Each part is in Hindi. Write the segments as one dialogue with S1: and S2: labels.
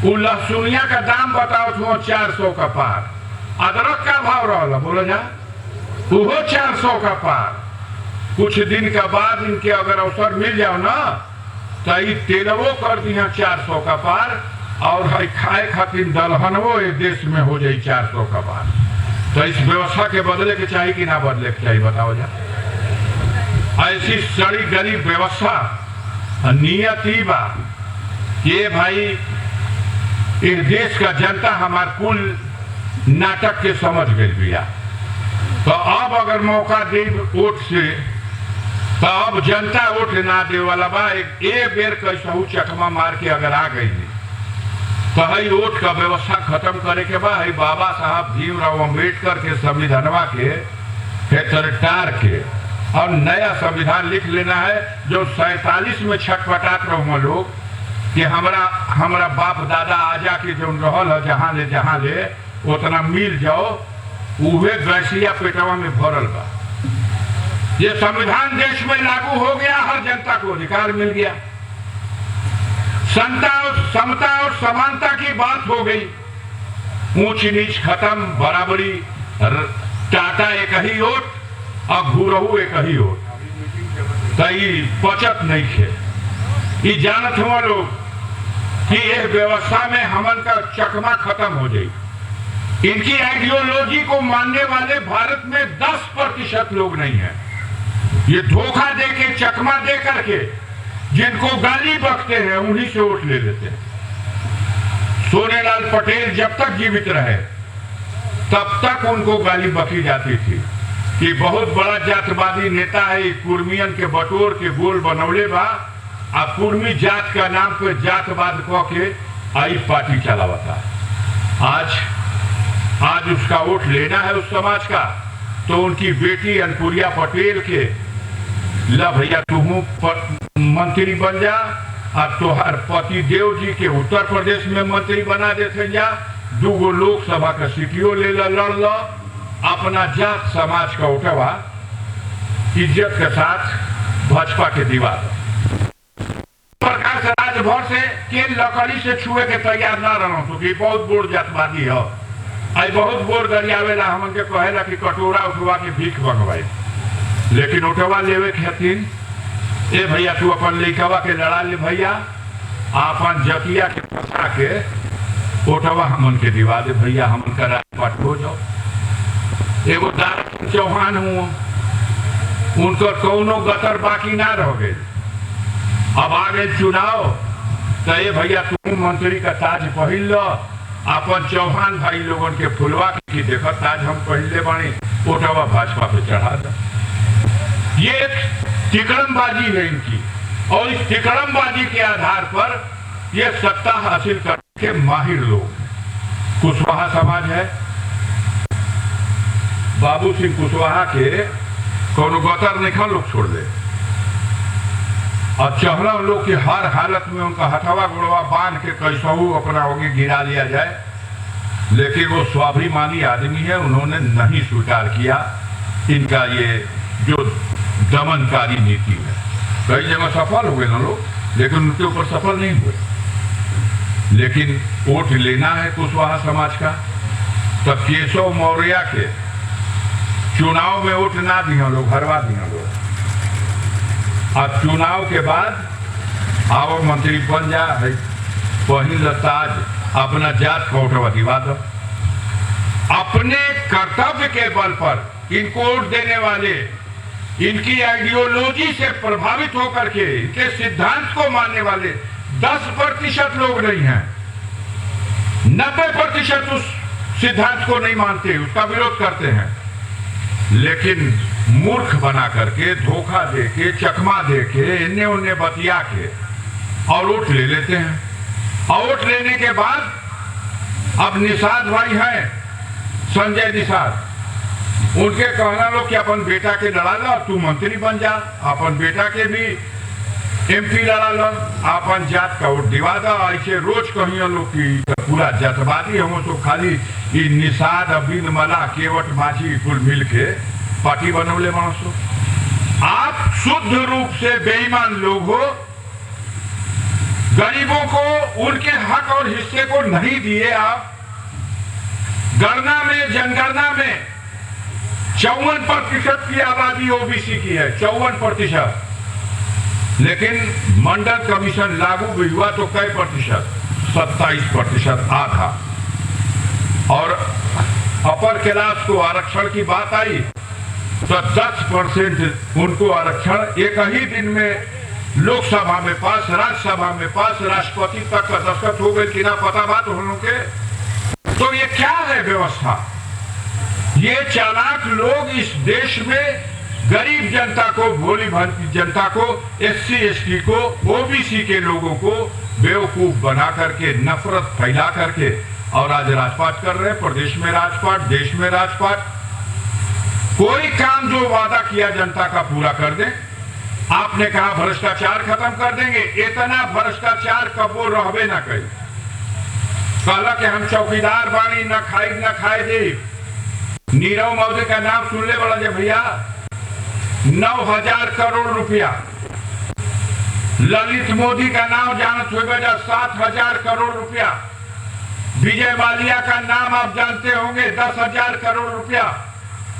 S1: वो लहसुनिया का दाम बताओ तो 400 का पार। अदरक का भाव रहा बोला जा वो 400 का पार। कुछ दिन के बाद इनके अगर अवसर मिल जाओ ना तो ये तेलवो कर दिया 400 का पार और खाए खातिर दलहनवो इस देश में हो जाए 400 का पार। तो इस व्यवस्था के बदले के चाहिए कि ना बदले के चाहिए बताओ जा। ऐसी सड़ी गली व्यवस्था नियति बा ये भाई इस देश का जनता हमार कुल नाटक के समझ गई भैया। तो अब अगर मौका दे वोट से तो अब जनता वोट ना दे वाला बा। एक बेर कैसा चकमा मार के अगर आ गई तो है वोट का व्यवस्था खत्म करे के बा। है बाबा साहब भीमराव अम्बेडकर के संविधानवा के टार के और नया संविधान लिख लेना है जो 47 में छटपटात रहो लोग कि हमारा बाप दादा आजा के जो रहल है जहां ले उतना मिल जाओ उहे गैसिया पेटवा में भरल बा। ये संविधान देश में लागू हो गया, हर जनता को अधिकार मिल गया। समता और समानता की बात हो गई। ऊंच नीच खत्म, बराबरी, टाटा एक ही वोट और घूरहू एक ही वोट। कई बचत नहीं थे। ये जानत हुआ लोग कि यह व्यवस्था में हमन का चकमा खत्म हो जाए। इनकी आइडियोलॉजी को मानने वाले भारत में 10% लोग नहीं है। ये धोखा दे के चकमा दे करके जिनको गाली बकते हैं उन्हीं से वोट ले लेते हैं। सोनेलाल पटेल जब तक जीवित रहे तब तक उनको गाली बकी जाती थी कि बहुत बड़ा जातवादी नेता है, कुर्मियन के बटोर के गोल बनौले बा। अब कुर्मी जात का नाम पे जातवाद कह के आई पार्टी चलावता। आज उसका वोट लेना है उस समाज का तो उनकी बेटी अनपुरिया पटेल के ला भैया तुम मंत्री बन जा और तोहर पति देव जी के उत्तर प्रदेश में मंत्री बना देते जा। 2 लोकसभा का सीटियों ले लड़ लो, अपना जात समाज का उठवा इज्जत के साथ भाजपा के दीवार प्रकार से राजभर से के लकड़ी से छुए के तैयार ना रहो क्योंकि बहुत बोर जातवादी है। आई बहुत बोर गरियावेला हमन के कहेला कि कटोरा उठवा के भीख मंगवाई, लेकिन उठवा लेवे खातिर ए भैया तू अपन लइकवा के लड़ा ले भैया, अपन जतिया के फंसा के उठवा हमन के दिवा दे भैया, हमन का राजपाट हो जाओ। एगो दारा चौहान हुआ उनकर कौनो गतर बाकी ना रह गए। अब आ गए चुनाव तो ये भैया तुम मंत्री का ताज पहिल लो, अपन चौहान भाई लोगन के फुलवा की देखो ताज हम पहले बाणी उठवा भाजपा पे चढ़ा दो। ये एक तिकड़मबाजी है इनकी और इस तिकड़मबाजी के आधार पर ये सत्ता हासिल करने के माहिर लोग। कुशवाहा समाज है, बाबू सिंह कुशवाहा के कोनो गतर नहीं लोग छोड़ दे और चहला लोग के हर हालत में उनका हथवा गुड़वा बांध के कैसहू अपना होगी गिरा लिया जाए। लेकिन वो स्वाभिमानी आदमी है, उन्होंने नहीं स्वीकार किया इनका ये जो दमनकारी नीति है। कई जगह सफल हुए ना लोग, लेकिन उनके ऊपर सफल नहीं हुए। लेकिन वोट लेना है कुशवाहा समाज का तो केशव मौर्य के चुनाव में वोट ना दिया लोग, हरवा दिया लोग। अब चुनाव के बाद आओ मंत्री बन जा है पहिल ताज अपना जात का उठवा दिवा दो। अपने कर्तव्य के बल पर इनको वोट देने वाले इनकी आइडियोलॉजी से प्रभावित होकर के इनके सिद्धांत को मानने वाले 10% लोग नहीं हैं। 90% उस सिद्धांत को नहीं मानते, उसका विरोध करते हैं। लेकिन मूर्ख बना करके, धोखा दे के, चकमा दे के, इन्ने उन्ने बतिया के और वोट ले लेते हैं। और वोट लेने के बाद अब निषाद भाई हैं, संजय निषाद, उनके कहना लोग कि अपन बेटा के लड़ा लो, तू मंत्री बन जा, अपन बेटा के भी MP लड़ा लो, अपन जात का वोट दिवा दो। ऐसे रोज कहिए लोग कि पूरा जातवादी हम तो खाली निषाद अबिन मला केवट माझी कुल मिल के पार्टी बनौले मानसो। आप शुद्ध रूप से बेईमान लोग हो। गरीबों को उनके हक और हिस्से को नहीं दिए आप। गणना में, जनगणना में 54% की आबादी ओबीसी की है, 54%। लेकिन मंडल कमीशन लागू भी हुआ तो कई प्रतिशत, 27%, आधा। और अपर क्लास को आरक्षण की बात आई तो 10% उनको आरक्षण एक ही दिन में लोकसभा में पास, राज्यसभा में पास, राष्ट्रपति तक का दस्तखत हो गए कि ना पता बात हम लोग के। तो ये क्या है व्यवस्था? ये चालाक लोग इस देश में गरीब जनता को, भोली भांति जनता को, एससी एसटी को, ओबीसी के लोगों को बेवकूफ बना करके, नफरत फैला करके और आज राजपाट कर रहे हैं। प्रदेश में राजपाट, देश में राजपाट। कोई काम जो वादा किया जनता का पूरा कर दें। आपने कहा भ्रष्टाचार खत्म कर देंगे, इतना भ्रष्टाचार कबो रहबे ना कही। कहला कि हम चौकीदार बानी, न खाई न खाए दे। नीरव मोदी का नाम सुन ले बड़ा जे भैया, 9,000 करोड़ रुपया। ललित मोदी का नाम जानते हुए 7,000 करोड़ रुपया। विजय माल्या का नाम आप जानते होंगे, 10,000 करोड़ रुपया।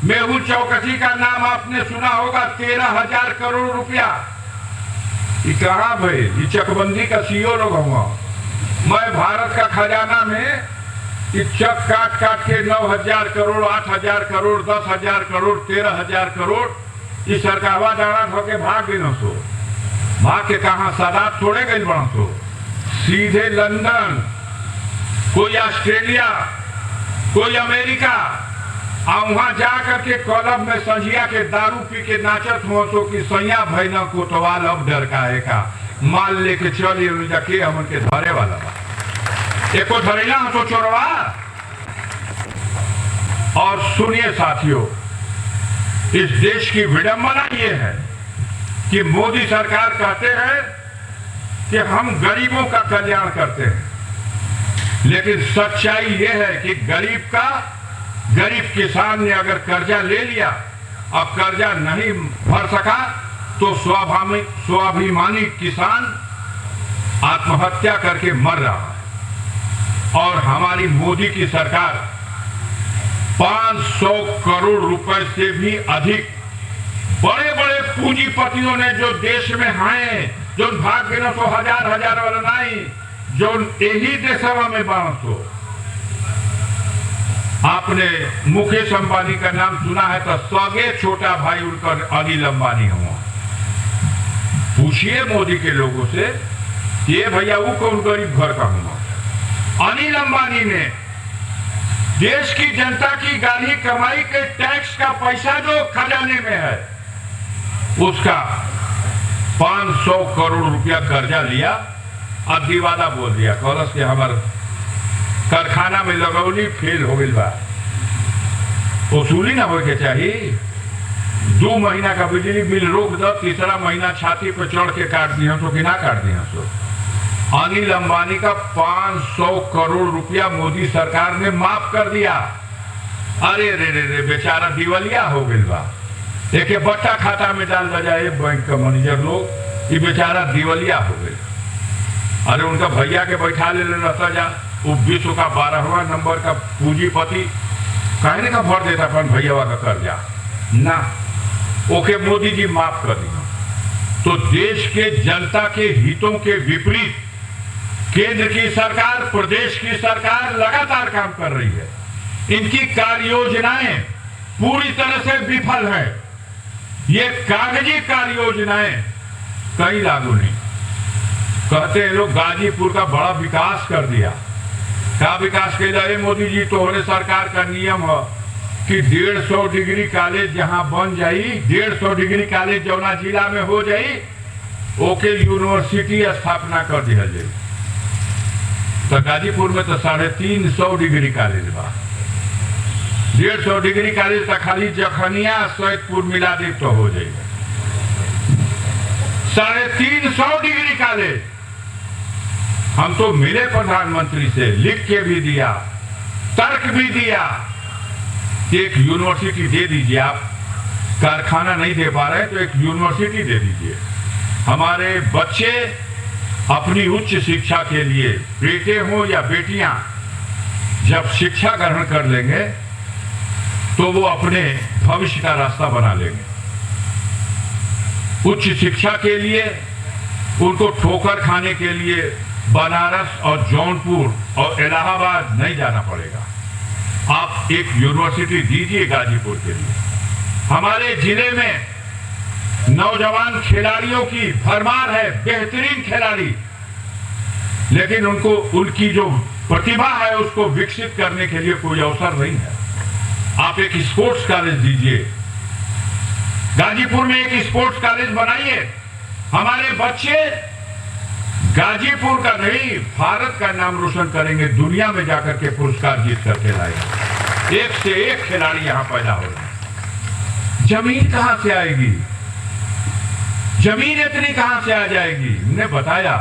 S1: मेहुल चौकसी का नाम आपने सुना होगा, 13,000 करोड़ रुपया। ये कहा भाई, ये चकबंदी का सीओ लोग हुआ। मैं भारत का खजाना में चक काट काट के 9,000 करोड़, 8,000 करोड़, 10,000 करोड़, 13,000 करोड़ ये सरकारवा दाना होके भाग गई न सो। भाग के कहा सादात थोड़े गई बना सो, सीधे लंदन, कोई ऑस्ट्रेलिया, कोई अमेरिका, और वहां जा करके क्लब में संझिया के दारू पी के नाचत हो सो कि सैया भैना कोतवाल अब डर का है का माल लेके चलिए जाके हम उनके धरे वाला बा। एको धरेला तो चोरवा। और सुनिए साथियों, इस देश की विडंबना ये है कि मोदी सरकार कहते हैं कि हम गरीबों का कल्याण करते हैं, लेकिन सच्चाई ये है कि गरीब किसान ने अगर कर्जा ले लिया, अब कर्जा नहीं भर सका तो स्वाभिमानी किसान आत्महत्या करके मर रहा है। और हमारी मोदी की सरकार 500 करोड़ रुपए से भी अधिक बड़े बड़े पूंजीपतियों ने जो देश में हैं, जो भाग गए तो हजार वाला नहीं, जो यही देशवा में 1200। आपने मुकेश अंबानी का नाम सुना है तो सगे छोटा भाई उनका अनिल अंबानी हुआ। पूछिए मोदी के लोगों से, ये भैया वो कौन गरीब घर का हुआ? अनिल अंबानी ने देश की जनता की गाली कमाई के टैक्स का पैसा जो खजाने में है, उसका 500 करोड़ रुपया कर्जा लिया और दिवाला बोल दिया। कॉलस के हमारे कारखाना में लगौली फेल हो गई बा, वसूली ना हो के चाहिए। 2 महीना का बिजली बिल रोक दो, तीसरा महीना छाती पर चढ़ के काट दिया तो कि ना काट दिया सो। अनिल अंबानी का 500 करोड़ रुपया मोदी सरकार ने माफ कर दिया। अरे रे रे रे, बेचारा दिवालिया हो गई बा। एक बट्टा खाता में डाल बजाए बैंक का मैनेजर लोग, ये बेचारा दिवालिया हो गए। अरे उनका भैया के बैठा ले रहता जा, वो विश्व का 12वां नंबर का पूंजीपति कहने का भर देता अपन भैया का कर्जा ना, ओके मोदी जी माफ कर दिया। तो देश के जनता के हितों के विपरीत केंद्र की सरकार, प्रदेश की सरकार लगातार काम कर रही है। इनकी कार्य योजनाएं पूरी तरह से विफल है। ये कागजी कार्य योजनाएं कहीं लागू नहीं। कहते हैं लोग गाजीपुर का बड़ा विकास कर दिया। क्या विकास किया? मोदी जी तोहरे सरकार का नियम है कि 150 डिग्री कॉलेज जहां बन जाई, 150 डिग्री कॉलेज जौना जिला में हो जाई, ओके यूनिवर्सिटी स्थापना कर दिया जाए। तो गाजीपुर में तो 350 डिग्री कॉलेज बा। 150 डिग्री कॉलेज तो खाली जखनिया सैदपुर मिला दी तो हो जाएगा। 350 डिग्री कॉलेज हम तो मिले प्रधानमंत्री से, लिख के भी दिया, तर्क भी दिया कि एक यूनिवर्सिटी दे दीजिए। आप कारखाना नहीं दे पा रहे तो एक यूनिवर्सिटी दे दीजिए। हमारे बच्चे अपनी उच्च शिक्षा के लिए बेटे हों या बेटियां जब शिक्षा ग्रहण कर लेंगे तो वो अपने भविष्य का रास्ता बना लेंगे। उच्च शिक्षा के लिए उनको ठोकर खाने के लिए बनारस और जौनपुर और इलाहाबाद नहीं जाना पड़ेगा। आप एक यूनिवर्सिटी दीजिए गाजीपुर के लिए। हमारे जिले में नौजवान खिलाड़ियों की भरमार है, बेहतरीन खिलाड़ी, लेकिन उनको उनकी जो प्रतिभा है उसको विकसित करने के लिए कोई अवसर नहीं है। आप एक स्पोर्ट्स कॉलेज दीजिए, गाजीपुर में एक स्पोर्ट्स कॉलेज बनाइए। हमारे बच्चे गाजीपुर का नहीं भारत का नाम रोशन करेंगे, दुनिया में जाकर के पुरस्कार जीत करके लाएंगे। एक से एक खिलाड़ी यहां पैदा हो रहे हैं। जमीन कहां से आएगी? जमीन इतनी कहां से आ जाएगी? हमने बताया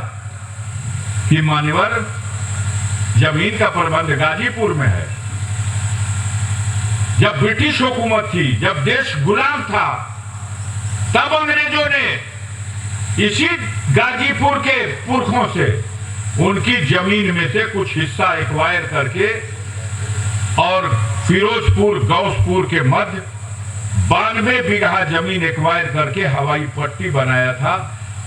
S1: कि मान्यवर जमीन का प्रबंध गाजीपुर में है। जब ब्रिटिश हुकूमत थी, जब देश गुलाम था, तब अंग्रेजों ने इसी गाजीपुर के पुरखों से उनकी जमीन में से कुछ हिस्सा एक्वायर करके और फिरोजपुर गौसपुर के मध्य 92 बीघा जमीन एक्वायर करके हवाई पट्टी बनाया था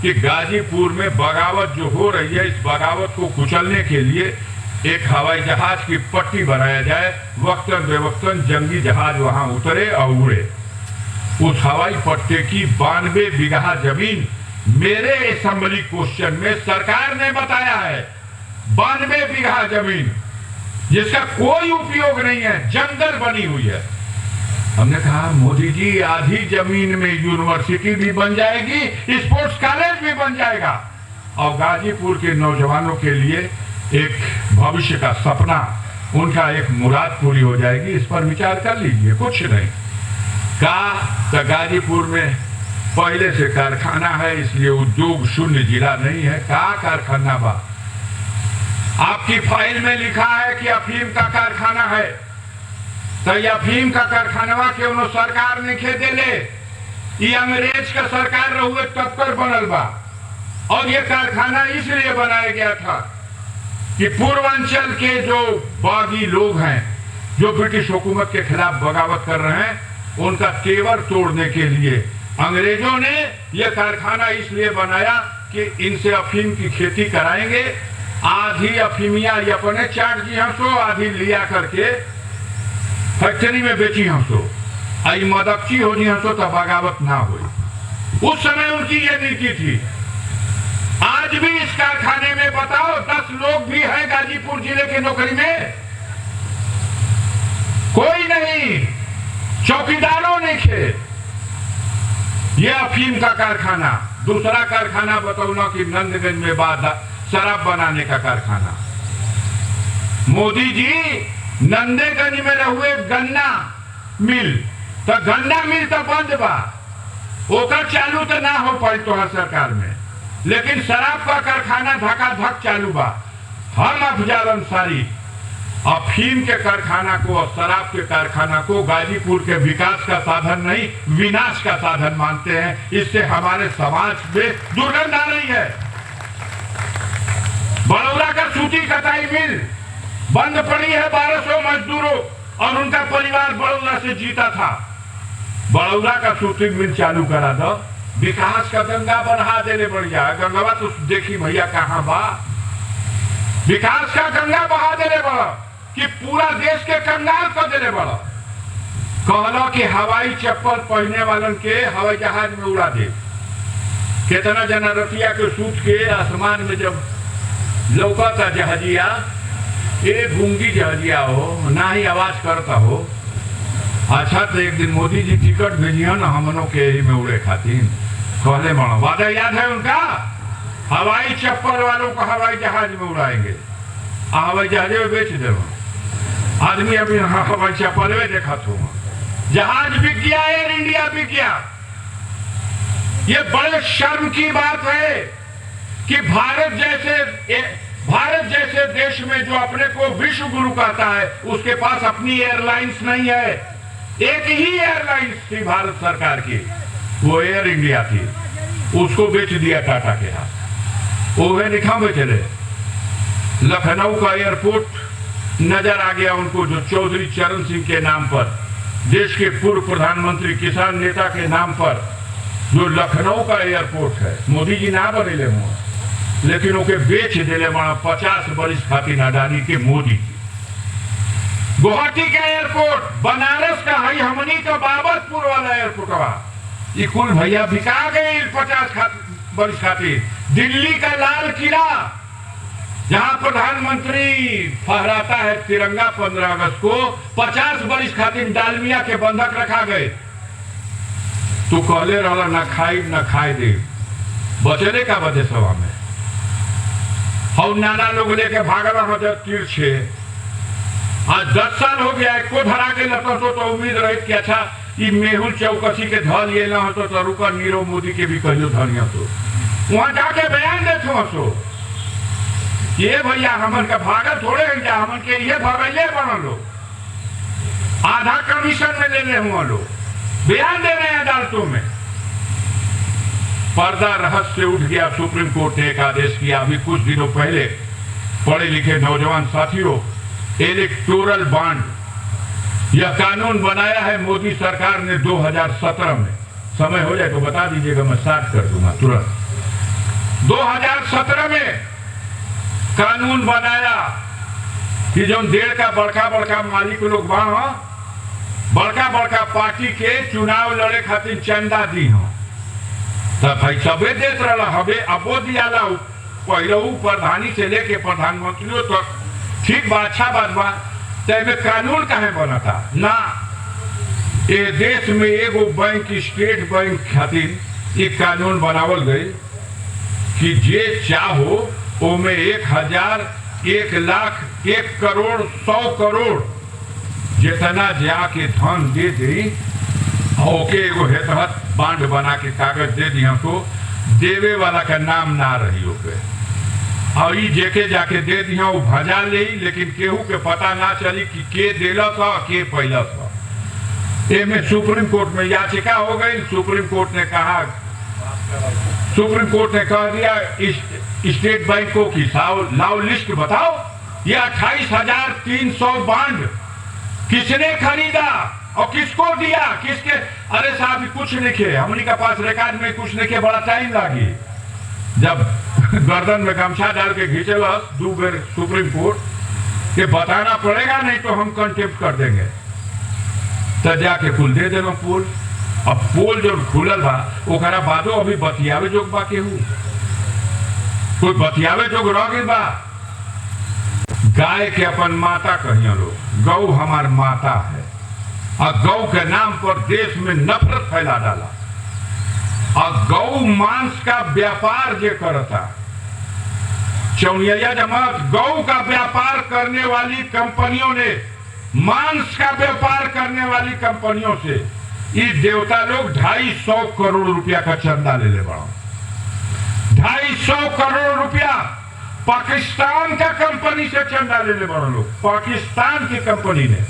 S1: कि गाजीपुर में बगावत जो हो रही है, इस बगावत को कुचलने के लिए एक हवाई जहाज की पट्टी बनाया जाए। वक्तन बेवक्तन जंगी जहाज वहां उतरे और उड़े। उस हवाई पट्टे की 92 बीघा जमीन मेरे असेंबली क्वेश्चन में सरकार ने बताया है 92 बीघा जमीन जिसका कोई उपयोग नहीं है, जंगल बनी हुई है। हमने कहा मोदी जी आधी जमीन में यूनिवर्सिटी भी बन जाएगी, स्पोर्ट्स कॉलेज भी बन जाएगा और गाजीपुर के नौजवानों के लिए एक भविष्य का सपना, उनका एक मुराद पूरी हो जाएगी। इस पर विचार कर लीजिए। कुछ नहीं का गाजीपुर में पहले से कारखाना है, इसलिए उद्योग शून्य जिला नहीं है। का कारखाना बा? आपकी फाइल में लिखा है कि अफीम का कारखाना है, तो ये अफीम का कारखाना क्यों सरकार ने खेदे ले? ये अंग्रेज का सरकार रहुए तब कर बनल बा और ये कारखाना इसलिए बनाया गया था कि पूर्वांचल के जो बागी लोग हैं जो ब्रिटिश हुकूमत के खिलाफ बगावत कर रहे हैं, उनका तेवर तोड़ने के लिए अंग्रेजों ने यह कारखाना इसलिए बनाया कि इनसे अफीम की खेती कराएंगे। आधी अफीमिया ये अपने चाट जी हंसो, आधी लिया करके फैक्ट्री में बेची हंसो, आई मदकची हो जी हंसो तो बगावत ना हो। उस समय उनकी यह नीति थी। आज भी इस कारखाने में बताओ 10 लोग भी हैं गाजीपुर जिले के नौकरी में? कोई नहीं, चौकीदारों ने खे। यह अफीम का कारखाना। दूसरा कारखाना बतौना कि नंदगंज में बाद शराब बनाने का कारखाना। मोदी जी नंदेगंज में रहुए गन्ना मिल, तो गन्ना मिल तो बंद बा, ओकर चालू तो ना हो पाई तोहर सरकार में, लेकिन शराब का कारखाना धका-धक चालू बा। हम अफजल अंसारी अफीम के कारखाना को और शराब के कारखाना को गाजीपुर के विकास का साधन नहीं, विनाश का साधन मानते हैं। इससे हमारे समाज में दुर्गंध आ रही है। बड़ौदा का सूती कताई मिल बंद पड़ी है, 1200 मजदूरों और उनका परिवार बड़ौदा से जीता था। बड़ौदा का सूती मिल चालू करा दो, विकास का गंगा बढ़ा देने बढ़िया। गंगावा तो देखी भैया कहां बा। विकास का गंगा बहा देने बड़ा कि पूरा देश के कंगाल कर देने बड़ा। कहलो कि हवाई चप्पल पहने वालन के हवाई जहाज में उड़ा दे। कितना जना रतिया के सूत के आसमान में जब लौकता जहाजिया, ये गूंगी जहाजिया हो, ना ही आवाज करता हो। अच्छा तो एक दिन मोदी जी टिकट भेजिए ना हमनों के ही में उड़े खातिर। कहले बड़ा वादा याद है उनका, हवाई चप्पल वालों को हवाई जहाज में उड़ाएंगे, हवाई जहाज में बेच दे। आदमी अभी हवाई चप्पल में देखा तो जहाज बिक गया, एयर इंडिया बिक गया। ये बड़े शर्म की बात है कि भारत जैसे देश में जो अपने को विश्व गुरु कहता है, उसके पास अपनी एयरलाइंस नहीं है। एक ही एयरलाइंस थी भारत सरकार की, वो एयर इंडिया थी, उसको बेच दिया टाटा के हाथ। ओहे निखा में चले। लखनऊ का एयरपोर्ट नजर आ गया उनको, जो चौधरी चरण सिंह के नाम पर, देश के पूर्व प्रधानमंत्री, किसान नेता के नाम पर जो लखनऊ का एयरपोर्ट है, मोदी जी ना बनेले हुआ, लेकिन ओके बेच दिले बड़ा 50 बरिस खातिर अडानी के मोदी जी। गुवाहाटी का एयरपोर्ट, बनारस का है, हमनी का बाबतपुर वाला एयरपोर्ट, ये कुल भैया बिका गए 50 बरिस खातिर। दिल्ली का लाल किला, जहां प्रधानमंत्री फहराता है तिरंगा 15 अगस्त को, 50 बरिस खातिर डालमिया के बंधक रखा गए। तू कहले रहा ना खाई ना खाए दे, बचने का बदे सभा में और नाना लोग लेके भागल हजार तीर छे। आज 10 साल हो गया, एको धरा के लता तो उम्मीद रही कि अच्छा ये मेहुल चौकसी के धल ये ना हो तो रुका नीरव मोदी के भी कहियो धनिया तो वहां जाके बयान दे सो ये भैया हमन का भागल थोड़े जा, हमन के ये भगैले बना लो, आधा कमीशन में ले हुआ लोग बयान दे रहे हैं अदालतों में। पर्दा रहस्य से उठ गया। सुप्रीम कोर्ट ने एक आदेश किया अभी कुछ दिनों पहले, पढ़े लिखे नौजवान साथियों, इलेक्टोरल बॉन्ड यह कानून बनाया है मोदी सरकार ने 2017 में। समय हो जाए तो बता दीजिएगा, मैं स्टार्ट कर दूंगा तुरंत। 2017 में कानून बनाया कि जो देश का बड़का बड़का मालिक लोग वहां बड़का बड़का पार्टी के चुनाव लड़े खातिर चंदा दी हो, तब भाई सबे देश रहा हवे, अबो दियाला पहलू प्रधानी से लेके प्रधानमंत्रियों तक, ठीक बा, अच्छा बात बा। तब कानून काहे बना था ना, ये देश में एगो बैंक, स्टेट बैंक खातिर एक कानून बनावल गई कि जे चाहो ओमे 1000, 1 लाख, 1 करोड़, 100 करोड़ जितना जाके धन दे दी, ओके एगो हेतहत बांड बना के कागज दे दिया तो देवे वाला का नाम ना रही ओके, और ये जेके जाके दे दिया वो भजा ले, लेकिन केहू के पता ना चली कि के देला था के पहला था। में सुप्रीम कोर्ट में याचिका हो गई। सुप्रीम कोर्ट ने कह दिया स्टेट बैंकों की लाओ लिस्ट बताओ, ये 28,300 बॉन्ड किसने खरीदा और किसको दिया, किसके? अरे साहब कुछ नहीं खे, हमनी का पास रिकॉर्ड में कुछ नहीं खे, बड़ा टाइम लगी। जब गर्दन में गमछा डाल के खींचे 2 बेर सुप्रीम कोर्ट के बताना पड़ेगा, नहीं तो हम कंटेम्प्ट कर देंगे, तो जाके कुल दे देना पोल। अब पोल जो खुलल बा ओकरा बादो अभी बतियावे जोग बा, केहू कोई बतियावे जोग रह गई बा। गाय के अपन माता कहिए लोग, गौ हमार माता है, और गौ के नाम पर देश में नफरत फैला डाला, और गौ मांस का व्यापार जे करता, चौनिया जमात, गौ का व्यापार करने वाली कंपनियों ने, मांस का व्यापार करने वाली कंपनियों से ये देवता लोग 250 करोड़ रुपया का चंदा ले बड़ा। 250 करोड़ रुपया पाकिस्तान का कंपनी से चंदा ले बड़ा लोग। पाकिस्तान की कंपनी ने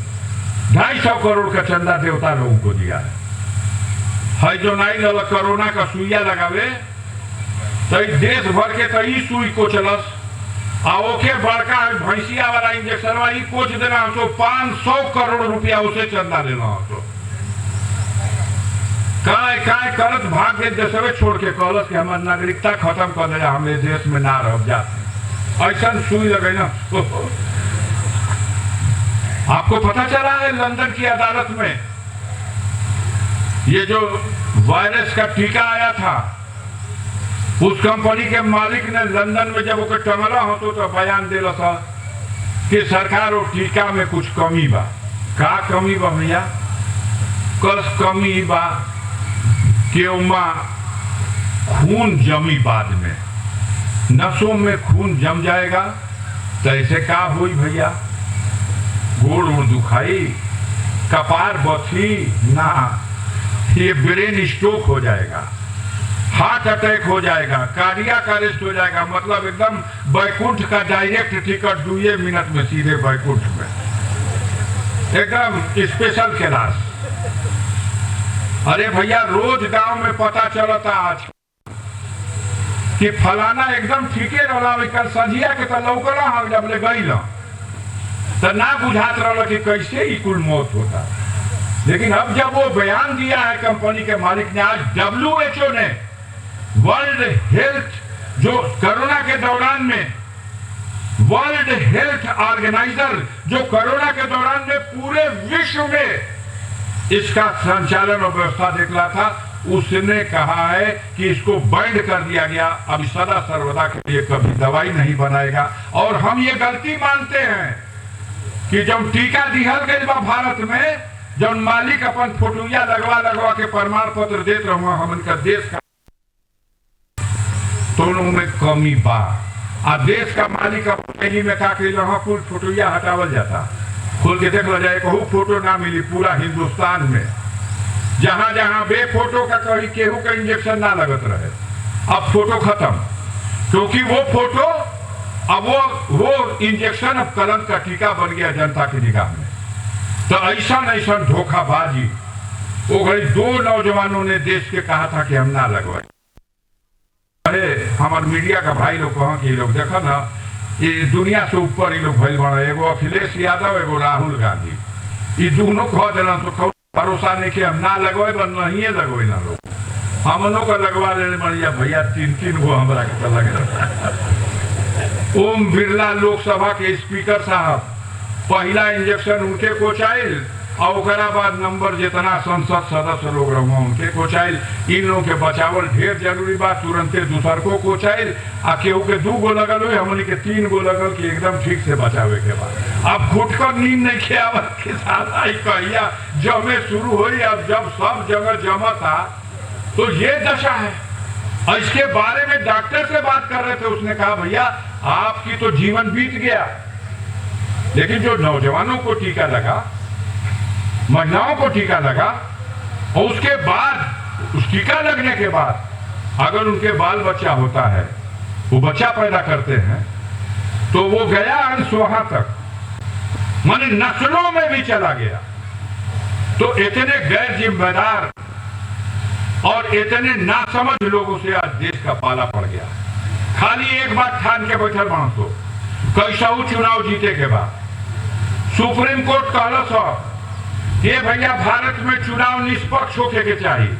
S1: 250 करोड़ का चंदा देवता लोगों को दिया है। जो नहीं लगा कोरोना का सुइया लगावे तो देश भर के तो सुई को चलस, ओके बड़का भैंसिया वाला इंजेक्शन वाली कोच देना हो तो 500 करोड़ रुपया उसे चंदा लेना हो तो काय करत भाग के देशवे छोड़ के कहलस कि हमार नागरिकता खत्म कर दिया, हम देश में ना रह जाते, ऐसा सुई लगे ना। आपको पता चला है लंदन की अदालत में ये जो वायरस का टीका आया था, उस कंपनी के मालिक ने लंदन में जब वो टंगला हो तो बयान दिला था कि सरकार और टीका में कुछ कमी बा। का कमी बा भैया? कस कमी बा कि उमा खून जमी, बाद में नसों में खून जम जाएगा तो ऐसे का हुई भैया? गोड़ उड़ दुखाई, कपार बथी ना, ये ब्रेन स्ट्रोक हो जाएगा, हार्ट अटैक हो जाएगा, कार्डियक अरेस्ट हो जाएगा, मतलब एकदम बैकुंठ का डायरेक्ट टिकट 2 मिनट में सीधे बैकुंठ में, एकदम स्पेशल क्लास। अरे भैया रोज गांव में पता चलता आज कि फलाना एकदम ठीके रहा, कल सजिया के तो लौकला हम जब ले गई तो ना बुझात रहा कि कैसे ही कुल मौत होता। लेकिन अब जब वो बयान दिया है कंपनी के मालिक ने, आज WHO ने, वर्ल्ड हेल्थ, जो कोरोना के दौरान में वर्ल्ड हेल्थ ऑर्गेनाइजर जो कोरोना के दौरान में पूरे विश्व में इसका संचालन और व्यवस्था देख रहा था, उसने कहा है कि इसको बैंड कर दिया गया, अब सदा सर्वदा के लिए कभी दवाई नहीं बनाएगा। और हम ये गलती मानते हैं कि जब टीका दिहल गई बा भारत में, जब मालिक अपन फोटुया लगवा के प्रमाण पत्र देते रहुआ हम इनका देश का दोनों में कमी बा। आ देश का मालिक अपनी में का कुल फोटोया हटावल जाता, खोल के देख लो जाए, कहू फोटो ना मिली पूरा हिंदुस्तान में। जहां जहां बे फोटो का कहीं केहू का इंजेक्शन ना लगत रहे, अब फोटो खत्म, क्योंकि वो फोटो अब वो इंजेक्शन अब कलंक का टीका बन गया जनता की निगाह में। तो ऐसा धोखाबाजी वो घड़ी 2 नौजवानों ने देश के कहा था कि हम ना लगवाए। अरे हमारे मीडिया का भाई लोग कहा कि लोग देखो ना, ये दुनिया से ऊपर ये लोग भइल बना, एगो अखिलेश यादव एगो राहुल गांधी, ये दोनों कह देना तो भरोसा नहीं कि हम ना लगवाए, बन नहीं लगवाए ना लोग, हम लोग का लगवा ले बढ़िया भैया 3 गो हमारा के लगे। ओम बिरला लोकसभा के स्पीकर साहब पहला इंजेक्शन उनके कोचाइल और ओकरा बाद नंबर जितना संसद सदस्य लोग रहो उनके कोचाइल। इन लोगों के बचावल ढेर जरूरी बात, तुरंते दूसर को कोचाइल, आ केहू के 2 गो लगल हुए, हमने के 3 गो लगल कि एकदम ठीक से बचावे के बाद। अब घुटकर नींद नहीं खियावत के साथ आई कहिया जमे शुरू हुई। अब जब सब जगह जमा था तो ये दशा है। इसके बारे में डॉक्टर से बात कर रहे थे, उसने कहा भैया आपकी तो जीवन बीत गया, लेकिन जो नौजवानों को टीका लगा, महिलाओं को टीका लगा, और उसके बाद उस टीका लगने के बाद अगर उनके बाल बच्चा होता है, वो बच्चा पैदा करते हैं, तो वो गया अनसोहा तक, माने नस्लों में भी चला गया। तो इतने गैर जिम्मेदार और इतने नासमझ लोगों से आज देश का पाला पड़ गया। खाली एक बात ठान के बैठल मानसो, कैसा चुनाव जीते के बाद सुप्रीम कोर्ट कहला सब ये भैया भारत में चुनाव निष्पक्ष होके के चाहिए।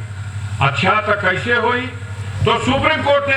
S1: अच्छा तो कैसे हुई? तो सुप्रीम कोर्ट ने